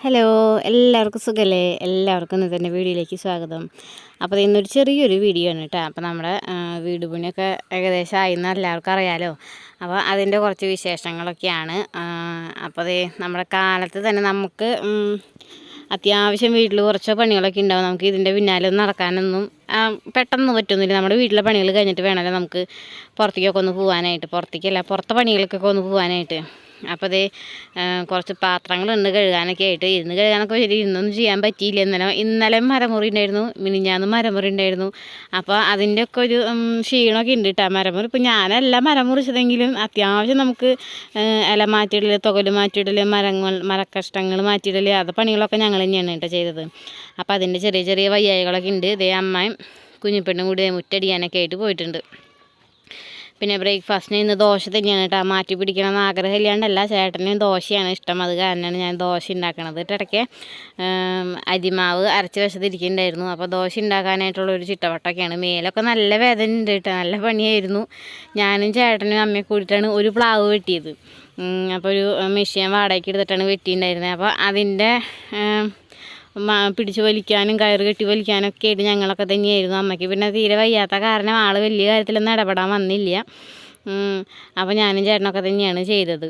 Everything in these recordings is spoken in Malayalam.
ഹലോ, എല്ലാവർക്കും സുഖമല്ലേ? എല്ലാവർക്കും ഇന്ന് തന്നെ വീഡിയോയിലേക്ക് സ്വാഗതം. അപ്പോൾ ഇന്നൊരു ചെറിയൊരു വീഡിയോ ആണ് കേട്ടോ. അപ്പോൾ നമ്മുടെ വീട് പണിയൊക്കെ ഏകദേശം ആയിന്ന് എല്ലാവർക്കും അറിയാമല്ലോ. അപ്പോൾ അതിൻ്റെ കുറച്ച് വിശേഷങ്ങളൊക്കെയാണ്. അപ്പോൾ അതേ നമ്മുടെ കാലത്ത് തന്നെ നമുക്ക് അത്യാവശ്യം വീട്ടിൽ കുറച്ച് പണികളൊക്കെ ഉണ്ടാവും. നമുക്ക് ഇതിൻ്റെ പിന്നാലെ നടക്കാനൊന്നും പെട്ടെന്ന് പറ്റുന്നില്ല. നമ്മുടെ വീട്ടിലെ പണികൾ കഴിഞ്ഞിട്ട് വേണമല്ലോ നമുക്ക് പുറത്തേക്കൊക്കെ ഒന്ന് പോകാനായിട്ട്. പുറത്തേക്കല്ല, പുറത്തെ പണികൾക്കൊക്കെ ഒന്ന് പോകാനായിട്ട്. അപ്പോൾ അതേ കുറച്ച് പാത്രങ്ങളുണ്ട് കഴുകാനൊക്കെ ആയിട്ട്. കഴുകാനൊക്കെ ശരി ഇന്നൊന്നും ചെയ്യാൻ പറ്റിയില്ല. ഇന്നലെ മരമുറി ഉണ്ടായിരുന്നു, മിനിഞ്ഞാന്ന് മരമുറി ഉണ്ടായിരുന്നു. അപ്പോൾ അതിൻ്റെയൊക്കെ ഒരു ക്ഷീണമൊക്കെ ഉണ്ട് കേട്ടോ. മരമുറി ഇപ്പോൾ ഞാനല്ല മരം മുറിച്ചതെങ്കിലും അത്യാവശ്യം നമുക്ക് ഇല മാറ്റിയിടൽ, തുകൽ മാറ്റിയിടൽ, മരക്കഷ്ടങ്ങൾ മാറ്റിയിടൽ, അത് പണികളൊക്കെ ഞങ്ങൾ തന്നെയാണ് കേട്ടോ ചെയ്തത്. അപ്പോൾ അതിൻ്റെ ചെറിയ ചെറിയ വയ്യായികളൊക്കെ ഉണ്ട്. ഇതേ അമ്മയും കുഞ്ഞിപ്പെണ്ണും കൂടി മുറ്റടിയാനൊക്കെ ആയിട്ട് പോയിട്ടുണ്ട്. പിന്നെ ബ്രേക്ക്ഫാസ്റ്റിന് ഇന്ന് ദോശ തന്നെയാണ് കേട്ടോ. മാറ്റി പിടിക്കണമെന്ന് ആഗ്രഹമില്ലാണ്ടല്ല, ചേട്ടന് ദോശയാണ് ഇഷ്ടം. അത് കാരണമാണ് ഞാൻ ദോശ ഉണ്ടാക്കണത്. ഇടയ്ക്ക് അരിമാവ് അരച്ച് വെച്ചതിരിക്കുന്നുണ്ടായിരുന്നു. അപ്പോൾ ദോശ ഉണ്ടാക്കാനായിട്ടുള്ളൊരു ചിട്ടവട്ടമൊക്കെയാണ്. മേലൊക്കെ നല്ല വേദന ഉണ്ട് കേട്ടോ. നല്ല പണിയായിരുന്നു. ഞാനും ചേട്ടനും അമ്മയും കൂടിയിട്ടാണ് ഒരു പ്ലാവ് വെട്ടിയത്. അപ്പോൾ ഒരു മെഷീൻ വാടകയ്ക്ക് എടുത്തിട്ടാണ് വെട്ടിയിട്ടുണ്ടായിരുന്നത്. അപ്പോൾ അതിൻ്റെ പിടിച്ച് വലിക്കാനും കയറ് കെട്ടി വലിക്കാനൊക്കെ ആയിട്ട് ഞങ്ങളൊക്കെ തന്നെയായിരുന്നു. അമ്മയ്ക്ക് പിന്നെ തീരെ വയ്യാത്ത കാരണം ആൾ വലിയ കാര്യത്തിലൊന്നും ഇടപെടാൻ വന്നില്ല. അപ്പോൾ ഞാനും ചേട്ടനൊക്കെ തന്നെയാണ് ചെയ്തത്.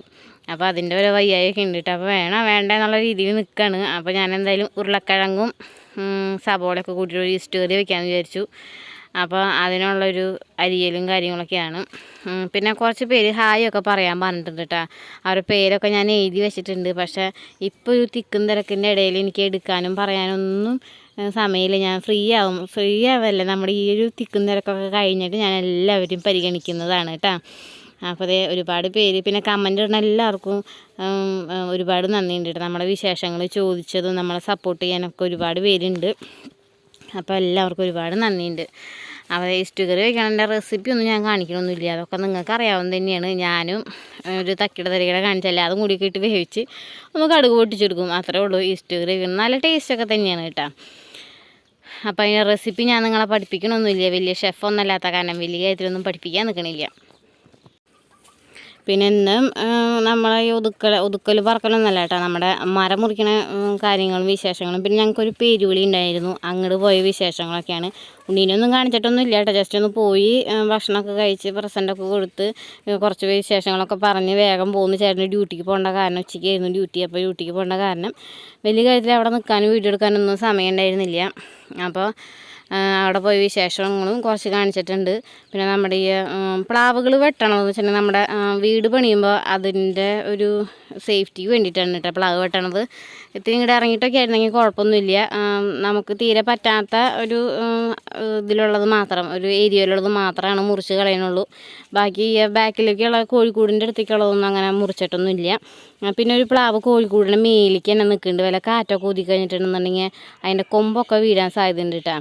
അപ്പോൾ അതിൻ്റെ ഒരു വയ്യായൊക്കെ ഉണ്ട് കേട്ടോ. അപ്പോൾ വേണ്ട എന്നുള്ള രീതിയിൽ നിൽക്കുകയാണ്. അപ്പോൾ ഞാൻ എന്തായാലും ഉരുളക്കിഴങ്ങും സബോളയൊക്കെ കൂട്ടിയിട്ട് ഒരു ഈസ്റ്റ് കറി വയ്ക്കാമെന്ന് വിചാരിച്ചു. അപ്പോൾ അതിനുള്ളൊരു അരിയലും കാര്യങ്ങളൊക്കെയാണ്. പിന്നെ കുറച്ച് പേര് ഹായൊക്കെ പറയാൻ പറഞ്ഞിട്ടുണ്ട് കേട്ടോ. അവരുടെ പേരൊക്കെ ഞാൻ എഴുതി വെച്ചിട്ടുണ്ട്. പക്ഷേ ഇപ്പോൾ ഒരു തിക്കും തിരക്കിൻ്റെ ഇടയിൽ എനിക്ക് എടുക്കാനും പറയാനൊന്നും സമയമില്ല. ഞാൻ ഫ്രീ ആവല്ല. നമ്മുടെ ഈ ഒരു തിക്കും തിരക്കൊക്കെ കഴിഞ്ഞിട്ട് ഞാൻ എല്ലാവരും പരിഗണിക്കുന്നതാണ് കേട്ടോ. അപ്പോൾ അതേ ഒരുപാട് പേര് പിന്നെ കമൻ്റ് ഇടുന്ന എല്ലാവർക്കും ഒരുപാട് നന്ദിയുണ്ട് കേട്ടോ. നമ്മുടെ വിശേഷങ്ങൾ ചോദിച്ചതും നമ്മളെ സപ്പോർട്ട് ചെയ്യാനൊക്കെ ഒരുപാട് പേരുണ്ട്. അപ്പോൾ എല്ലാവർക്കും ഒരുപാട് നന്ദിയുണ്ട്. അപ്പോൾ ഈസ്റ്റ് കറി വയ്ക്കണതിൻ്റെ റെസിപ്പി ഒന്നും ഞാൻ കാണിക്കണമൊന്നുമില്ല. അതൊക്കെ നിങ്ങൾക്ക് അറിയാവുന്ന തന്നെയാണ്. ഞാനും ഒരു തക്കിട തരികട കാണിച്ചല്ലേ, അതും കൂടി ഇട്ട് വേവിച്ച് ഒന്ന് കടുക് പൊട്ടിച്ചെടുക്കും, അത്രേ ഉള്ളൂ. ഈസ്റ്റ് കറി വയ്ക്കണം നല്ല ടേസ്റ്റൊക്കെ തന്നെയാണ് കേട്ടോ. അപ്പോൾ അതിൻ്റെ റെസിപ്പി ഞാൻ നിങ്ങളെ പഠിപ്പിക്കണമൊന്നുമില്ല. വലിയ ഷെഫൊന്നും അല്ലാത്ത കാരണം വലിയ കാര്യത്തിലൊന്നും പഠിപ്പിക്കാൻ നിൽക്കണില്ല. പിന്നെ ഇന്നും നമ്മളെ ഈ ഒതുക്കൽ പറക്കലൊന്നുമല്ല കേട്ടോ. നമ്മുടെ മരം മുറിക്കണ കാര്യങ്ങളും വിശേഷങ്ങളും. പിന്നെ ഞങ്ങൾക്കൊരു പേരുവിളി ഉണ്ടായിരുന്നു, അങ്ങോട്ട് പോയ വിശേഷങ്ങളൊക്കെയാണ്. ഉണ്ണീനൊന്നും കാണിച്ചിട്ടൊന്നും ഇല്ല കേട്ടോ. ജസ്റ്റ് ഒന്ന് പോയി ഭക്ഷണമൊക്കെ കഴിച്ച് പ്രസൻറ്റൊക്കെ കൊടുത്ത് കുറച്ച് വിശേഷങ്ങളൊക്കെ പറഞ്ഞ് വേഗം പോകുന്നു. ചേട്ടന് ഡ്യൂട്ടിക്ക് പോകേണ്ട കാരണം, ഉച്ചയ്ക്കായിരുന്നു ഡ്യൂട്ടി. അപ്പോൾ ഡ്യൂട്ടിക്ക് പോകേണ്ട കാരണം വലിയ കാര്യത്തിൽ അവിടെ നിൽക്കാനും വീഡിയോ എടുക്കാനൊന്നും സമയം ഉണ്ടായിരുന്നില്ല. അപ്പോൾ അവിടെ പോയി വിശേഷങ്ങളും കുറച്ച് കാണിച്ചിട്ടുണ്ട്. പിന്നെ നമ്മുടെ ഈ പ്ലാവുകൾ വെട്ടണമെന്ന് വെച്ചിട്ടുണ്ടെങ്കിൽ നമ്മുടെ വീട് പണിയുമ്പോൾ അതിൻ്റെ ഒരു സേഫ്റ്റിക്ക് വേണ്ടിയിട്ടാണ് കേട്ടോ പ്ലാവ് വെട്ടണത്. ഇത്തിരി ഇങ്ങോട്ട് ഇറങ്ങിയിട്ടൊക്കെ ആയിരുന്നെങ്കിൽ കുഴപ്പമൊന്നുമില്ല. നമുക്ക് തീരെ പറ്റാത്ത ഒരു ഇതിലുള്ളത് മാത്രം, ഒരു ഏരിയയിലുള്ളത് മാത്രമാണ് മുറിച്ച് കളയുന്നുള്ളൂ. ബാക്കി ഈ ബാക്കിലേക്കുള്ള കോഴിക്കൂടിൻ്റെ അടുത്തേക്കുള്ളതൊന്നും അങ്ങനെ മുറിച്ചിട്ടൊന്നുമില്ല. പിന്നെ ഒരു പ്ലാവ് കോഴിക്കൂടിൻ്റെ മേലേക്ക് തന്നെ നിൽക്കുന്നുണ്ട്. വല്ല കാറ്റൊക്കെ ഊതി കഴിഞ്ഞിട്ടുണ്ടെന്നുണ്ടെങ്കിൽ അതിൻ്റെ കൊമ്പൊക്കെ വീഴാൻ സാധ്യതയുണ്ട് കേട്ടോ.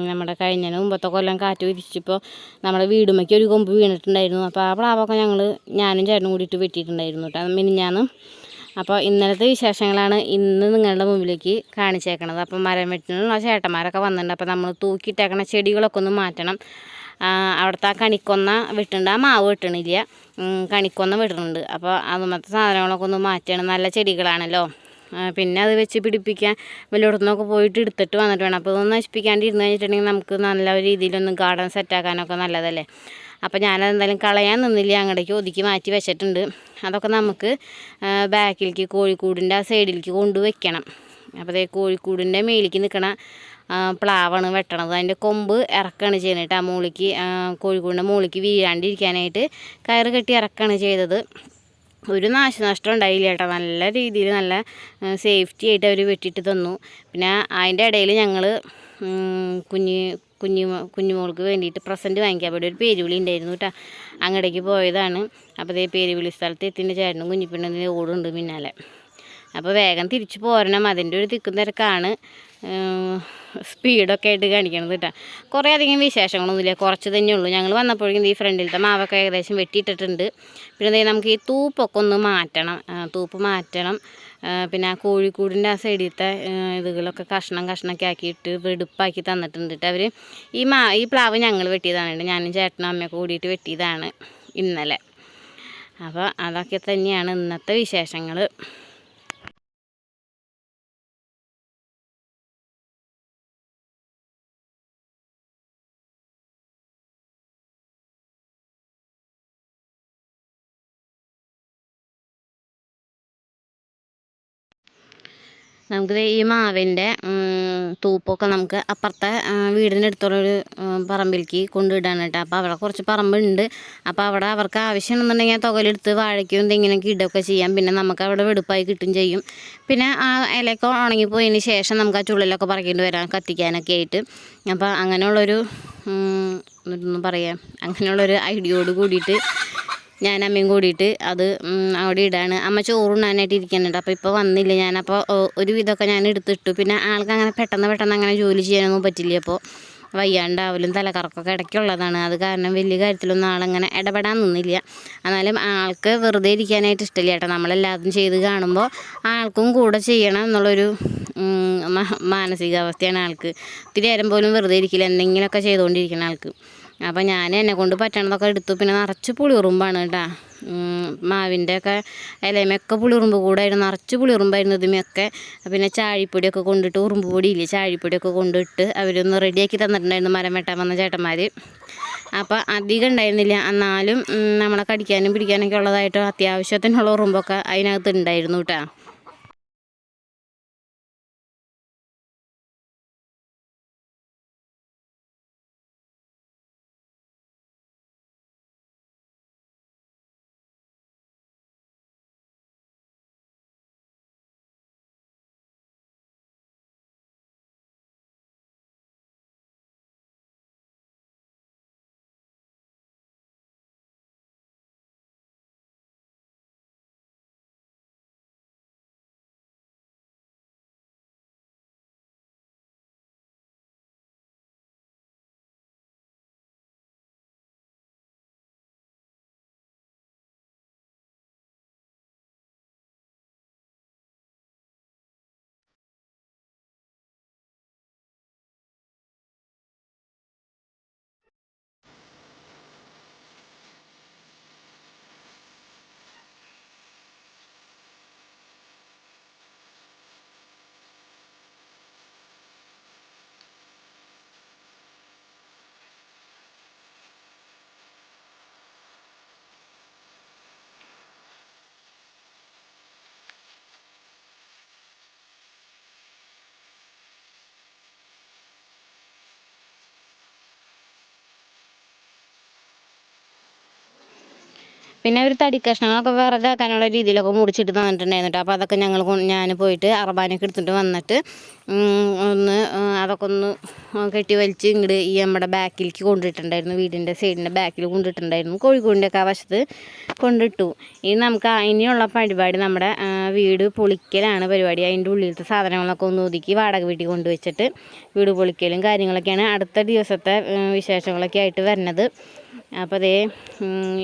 നമ്മുടെ കഴിഞ്ഞതിന് മുമ്പത്തെ കൊല്ലം കാറ്റ് വിരിച്ചപ്പോൾ നമ്മുടെ വീടുമ്മയ്ക്ക് ഒരു കൊമ്പ് വീണിട്ടുണ്ടായിരുന്നു. അപ്പോൾ ആ പ്ലാവൊക്കെ ഞാനും ചേട്ടനും കൂടിയിട്ട് വെട്ടിയിട്ടുണ്ടായിരുന്നു കേട്ടോ മിനിഞ്ഞാന്ന്. അപ്പോൾ ഇന്നലത്തെ വിശേഷങ്ങളാണ് ഇന്ന് നിങ്ങളുടെ മുമ്പിലേക്ക് കാണിച്ചേക്കണത്. അപ്പോൾ മരം വെട്ടിനുള്ള ചേട്ടന്മാരൊക്കെ വന്നിട്ടുണ്ട്. അപ്പോൾ നമ്മൾ തൂക്കിയിട്ടേക്കണ ചെടികളൊക്കെ ഒന്ന് മാറ്റണം. അവിടുത്തെ ആ കണിക്കൊന്ന വെട്ടുന്നുണ്ട്, ആ മാവ് വെട്ടണില്ല, കണിക്കൊന്ന വെട്ടുന്നുണ്ട്. അപ്പോൾ അതുമത്തെ സാധനങ്ങളൊക്കെ ഒന്ന് മാറ്റണം. നല്ല ചെടികളാണല്ലോ. പിന്നെ അത് വെച്ച് പിടിപ്പിക്കാൻ വല്ലയിടത്തുനിന്നൊക്കെ പോയിട്ട് എടുത്തിട്ട് വന്നിട്ട് വേണം. അപ്പോൾ ഇതൊന്നും നശിപ്പിക്കാണ്ട് ഇരുന്ന് കഴിഞ്ഞിട്ടുണ്ടെങ്കിൽ നമുക്ക് നല്ല രീതിയിലൊന്ന് ഗാർഡൻ സെറ്റാക്കാനൊക്കെ നല്ലതല്ലേ. അപ്പോൾ ഞാനതെന്തായാലും കളയാൻ നിന്നില്ല, അങ്ങടേക്ക് ഒതുക്കി മാറ്റി വെച്ചിട്ടുണ്ട്. അതൊക്കെ നമുക്ക് ബാക്കിലേക്ക് കോഴിക്കൂടിൻ്റെ ആ സൈഡിലേക്ക് കൊണ്ടുവയ്ക്കണം. അപ്പോൾ അതേ കോഴിക്കൂടിൻ്റെ മേലേക്ക് നിൽക്കണ പ്ലാവാണ് വെട്ടണത്. അതിൻ്റെ കൊമ്പ് ഇറക്കുകയാണ് ചെയ്യുന്നത് കേട്ടോ. മുകളിലേക്ക് കോഴിക്കൂടിൻ്റെ മുകളിലേക്ക് വീഴാണ്ടിരിക്കാനായിട്ട് കയറ് കെട്ടി ഇറക്കുകയാണ് ചെയ്തത്. ഒരു നാശനഷ്ടം ഉണ്ടായില്ല കേട്ടോ. നല്ല രീതിയിൽ നല്ല സേഫ്റ്റി ആയിട്ട് അവർ വെട്ടിയിട്ട് തന്നു. പിന്നെ അതിൻ്റെ ഇടയിൽ ഞങ്ങൾ കുഞ്ഞുമോൾക്ക് വേണ്ടിയിട്ട് പ്രസൻറ്റ് വാങ്ങിക്കാൻ വേണ്ടി ഒരു പേരുവിളി ഉണ്ടായിരുന്നു കേട്ടോ. അങ്ങടേക്ക് പോയതാണ്. അപ്പോൾ അതേ പേരുവിളി സ്ഥലത്ത് എത്തിൻ്റെ ചേട്ടനും കുഞ്ഞിപ്പെണ്ണതിൻ്റെ ഓടുണ്ട് പിന്നാലെ. അപ്പോൾ വേഗം തിരിച്ചു പോരണം. അതിൻ്റെ ഒരു തിക്കും തിരക്കാണ്, സ്പീഡൊക്കെ ആയിട്ട് കാണിക്കണത് കേട്ടോ. കുറേ അധികം വിശേഷങ്ങളൊന്നുമില്ല, കുറച്ച് തന്നെയുള്ളൂ. ഞങ്ങൾ വന്നപ്പോഴേക്കും ഈ ഫ്രണ്ടിലത്തെ മാവൊക്കെ ഏകദേശം വെട്ടിയിട്ടിട്ടുണ്ട്. പിന്നെ നമുക്ക് ഈ തൂപ്പൊക്കെ ഒന്ന് മാറ്റണം, തൂപ്പ് മാറ്റണം. പിന്നെ ആ കോഴിക്കൂടിൻ്റെ ആ സൈഡിലത്തെ ഇതുകളൊക്കെ കഷ്ണമൊക്കെ ആക്കിയിട്ട് വെടുപ്പാക്കി തന്നിട്ടുണ്ട് കേട്ടോ അവർ. ഈ പ്ലാവ് ഞങ്ങൾ വെട്ടിയതാണ്, ഞാനും ചേട്ടനും അമ്മയൊക്കെ കൂടിയിട്ട് വെട്ടിയതാണ് ഇന്നലെ. അപ്പോൾ അതൊക്കെ തന്നെയാണ് ഇന്നത്തെ വിശേഷങ്ങൾ. നമുക്ക് ഈ മാവിൻ്റെ തൂപ്പൊക്കെ നമുക്ക് അപ്പുറത്തെ വീടിൻ്റെ അടുത്തുള്ളൊരു പറമ്പിലേക്ക് കൊണ്ടിടാണ് കേട്ടോ. അപ്പോൾ അവിടെ കുറച്ച് പറമ്പുണ്ട്. അപ്പോൾ അവിടെ അവർക്ക് ആവശ്യമുണ്ടെന്നുണ്ടെങ്കിൽ തുകലെടുത്ത് വാഴയ്ക്കും തെങ്ങിനൊക്കെ ഇടുകയൊക്കെ ചെയ്യാം. പിന്നെ നമുക്ക് അവിടെ വെടുപ്പായി കിട്ടും ചെയ്യും. പിന്നെ ആ ഇലയൊക്കെ ഉണങ്ങിപ്പോയതിന് ശേഷം നമുക്ക് ആ ചുള്ളിലൊക്കെ പറക്കേണ്ടി വരാം കത്തിക്കാനൊക്കെ ആയിട്ട്. അപ്പോൾ അങ്ങനെയുള്ളൊരു എന്താ പറയുക, അങ്ങനെയുള്ളൊരു ഐഡിയയോട് കൂടിയിട്ട് ഞാൻ അമ്മയും കൂടിയിട്ട് അത് അവിടെ ഇടാണ്. അമ്മ ചോറുണ്ണാനായിട്ട് ഇരിക്കുന്നുണ്ട്. അപ്പോൾ ഇപ്പോൾ വന്നില്ല. ഞാനപ്പോൾ ഒരു വിധമൊക്കെ ഞാൻ എടുത്തിട്ടു. പിന്നെ ആൾക്ക് അങ്ങനെ പെട്ടെന്ന് അങ്ങനെ ജോലി ചെയ്യാനൊന്നും പറ്റില്ല. അപ്പോൾ വയ്യാണ്ടാവലും തലകറക്കൊക്കെ ഇടയ്ക്കുള്ളതാണ്. അത് കാരണം വലിയ കാര്യത്തിലൊന്നും ആളങ്ങനെ ഇടപെടാൻ നിന്നില്ല. എന്നാലും ആൾക്ക് വെറുതെ ഇരിക്കാനായിട്ട് ഇഷ്ടമില്ല കേട്ടോ. നമ്മളെല്ലാതും ചെയ്ത് കാണുമ്പോൾ ആൾക്കും കൂടെ ചെയ്യണം എന്നുള്ളൊരു മാനസികാവസ്ഥയാണ് ആൾക്ക്. ഒത്തിരി നേരം പോലും വെറുതെ ഇരിക്കില്ല, എന്തെങ്കിലുമൊക്കെ ചെയ്തുകൊണ്ടിരിക്കണം ആൾക്ക്. അപ്പോൾ ഞാൻ എന്നെ കൊണ്ട് പറ്റണതൊക്കെ എടുത്തു. പിന്നെ നിറച്ച് പുളിയുറുമ്പാണ് കേട്ടോ. മാവിൻ്റെ ഒക്കെ ഇലമൊക്കെ പുളിയുറുമ്പ് കൂടായിരുന്നു, നിറച്ച് പുളിയുറുമ്പായിരുന്നു ഇതിമൊക്കെ. പിന്നെ ചാഴിപ്പൊടിയൊക്കെ കൊണ്ടിട്ട്, ഉറുമ്പ് പൊടിയില്ലേ, ചാഴിപ്പൊടിയൊക്കെ കൊണ്ടിട്ട് അവരൊന്ന് റെഡിയാക്കി തന്നിട്ടുണ്ടായിരുന്നു മരം വെട്ടാൻ വന്ന ചേട്ടന്മാർ. അപ്പോൾ അധികം ഉണ്ടായിരുന്നില്ല, എന്നാലും നമ്മളെ കടിക്കാനും പിടിക്കാനൊക്കെ ഉള്ളതായിട്ട് അത്യാവശ്യത്തിനുള്ള ഉറുമ്പൊക്കെ അതിനകത്ത് ഉണ്ടായിരുന്നു കേട്ടോ. പിന്നെ ഒരു തടി കഷ്ണങ്ങളൊക്കെ വിറകാക്കാനുള്ള രീതിയിലൊക്കെ മുറിച്ചിട്ട് തന്നിട്ടുണ്ടായിരുന്നു കേട്ടോ. അപ്പോൾ അതൊക്കെ ഞാൻ പോയിട്ട് അറബാനൊക്കെ എടുത്തിട്ട് വന്നിട്ട് ഒന്ന് അതൊക്കെ ഒന്ന് കെട്ടി വലിച്ച് ഇങ്ങോട്ട് ഈ നമ്മുടെ ബാക്കിലേക്ക് കൊണ്ടിട്ടുണ്ടായിരുന്നു. വീടിൻ്റെ സൈഡിൻ്റെ ബാക്കിൽ കൊണ്ടിട്ടുണ്ടായിരുന്നു. കോഴിക്കോടിൻ്റെ ഒക്കെ ആ വശത്ത് കൊണ്ടിട്ടു. ഇനി നമുക്ക് ഇനിയുള്ള പരിപാടി നമ്മുടെ വീട് പൊളിക്കലാണ് പരിപാടി. അതിൻ്റെ ഉള്ളിലത്തെ സാധനങ്ങളൊക്കെ ഒന്ന് ഒതുക്കി വാടക വീട്ടിൽ കൊണ്ടുവച്ചിട്ട് വീട് പൊളിക്കലും കാര്യങ്ങളൊക്കെയാണ് അടുത്ത ദിവസത്തെ വിശേഷങ്ങളൊക്കെ ആയിട്ട് വരുന്നത്. അപ്പോൾ അതേ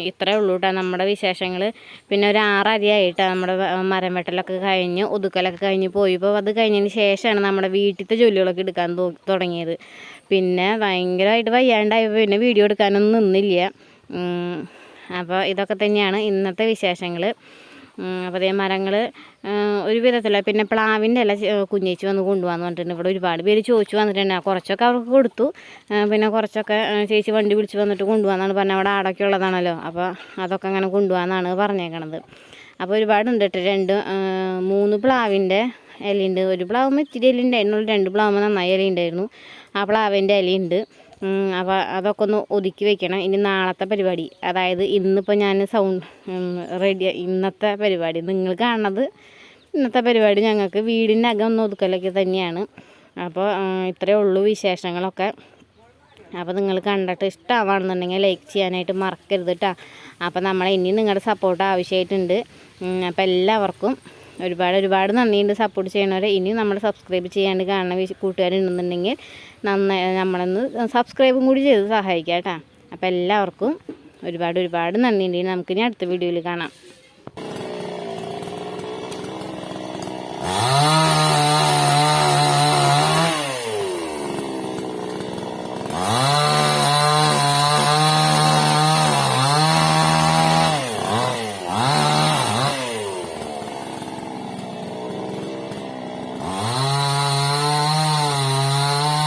ഇത്രയേ ഉള്ളൂ കേട്ടോ നമ്മുടെ വിശേഷങ്ങൾ. പിന്നെ ഒരു 6 അരിയായിട്ടാണ് നമ്മുടെ മരം വെട്ടലൊക്കെ കഴിഞ്ഞ് ഒതുക്കലൊക്കെ കഴിഞ്ഞ് പോയപ്പോൾ അത് കഴിഞ്ഞതിന് ശേഷമാണ് നമ്മുടെ വീട്ടിലത്തെ ജോലികളൊക്കെ എടുക്കാൻ തുടങ്ങിയത്. പിന്നെ ഭയങ്കരമായിട്ട് വയ്യാണ്ടായപ്പോൾ പിന്നെ വീഡിയോ എടുക്കാനൊന്നും നിന്നില്ല. അപ്പോൾ ഇതൊക്കെ തന്നെയാണ് ഇന്നത്തെ വിശേഷങ്ങൾ. അപ്പോൾ അതേ മരങ്ങൾ ഒരു വിധത്തില്ല. പിന്നെ പ്ലാവിൻ്റെ ഇല കുഞ്ഞേച്ചി വന്ന് കൊണ്ടുപോകാന്ന് പറഞ്ഞിട്ടുണ്ട്. ഇവിടെ ഒരുപാട് പേര് ചോദിച്ചു വന്നിട്ടുണ്ട്. കുറച്ചൊക്കെ അവർക്ക് കൊടുത്തു. പിന്നെ കുറച്ചൊക്കെ ചേച്ചി വണ്ടി വിളിച്ച് വന്നിട്ട് കൊണ്ടുപോകാന്നാണ് പറഞ്ഞത്. അവിടെ ആടൊക്കെ ഉള്ളതാണല്ലോ, അപ്പോൾ അതൊക്കെ അങ്ങനെ കൊണ്ടുപോകാന്നാണ് പറഞ്ഞേക്കണത്. അപ്പോൾ ഒരുപാടുണ്ട് കേട്ടോ. 3 പ്ലാവിൻ്റെ ഇലയുണ്ട്. ഒരു പ്ലാവുമ്പോൾ ഇത്തിരി ഇല ഉണ്ടായിരുന്നു, 2 പ്ലാവുമ്പോൾ നന്നായി ഇല ഉണ്ടായിരുന്നു. ആ പ്ലാവിൻ്റെ ഇലയുണ്ട്. അപ്പോൾ അതൊക്കെ ഒന്ന് ഒതുക്കി വെക്കണം. ഇനി നാളത്തെ പരിപാടി, അതായത് ഇന്നിപ്പോൾ ഞാൻ ഇന്നത്തെ പരിപാടി നിങ്ങൾ കാണുന്നത് ഇന്നത്തെ പരിപാടി ഞങ്ങൾക്ക് വീടിൻ്റെ അകം ഒന്ന് ഒതുക്കലൊക്കെ തന്നെയാണ്. അപ്പോൾ ഇത്രയേ ഉള്ളൂ വിശേഷങ്ങളൊക്കെ. അപ്പോൾ നിങ്ങൾ കണ്ടിട്ട് ഇഷ്ടമാണെന്നുണ്ടെങ്കിൽ ലൈക്ക് ചെയ്യാനായിട്ട് മറക്കരുത് കേട്ടോ. അപ്പോൾ നമ്മളെ ഇനി നിങ്ങളുടെ സപ്പോർട്ട് ആവശ്യമായിട്ടുണ്ട്. അപ്പോൾ എല്ലാവർക്കും ഒരുപാട് നന്ദിയുണ്ട് സപ്പോർട്ട് ചെയ്യണവരെ. ഇനി നമ്മൾ സബ്സ്ക്രൈബ് ചെയ്യാണ്ട് കാണുന്ന കൂട്ടുകാരുണ്ടെന്നുണ്ടെങ്കിൽ നന്നായി നമ്മളൊന്ന് സബ്സ്ക്രൈബും കൂടി ചെയ്ത് സഹായിക്കാം കേട്ടോ. അപ്പോൾ എല്ലാവർക്കും ഒരുപാട് നന്ദിയുണ്ട്. നമുക്കിനി അടുത്ത വീഡിയോയിൽ കാണാം.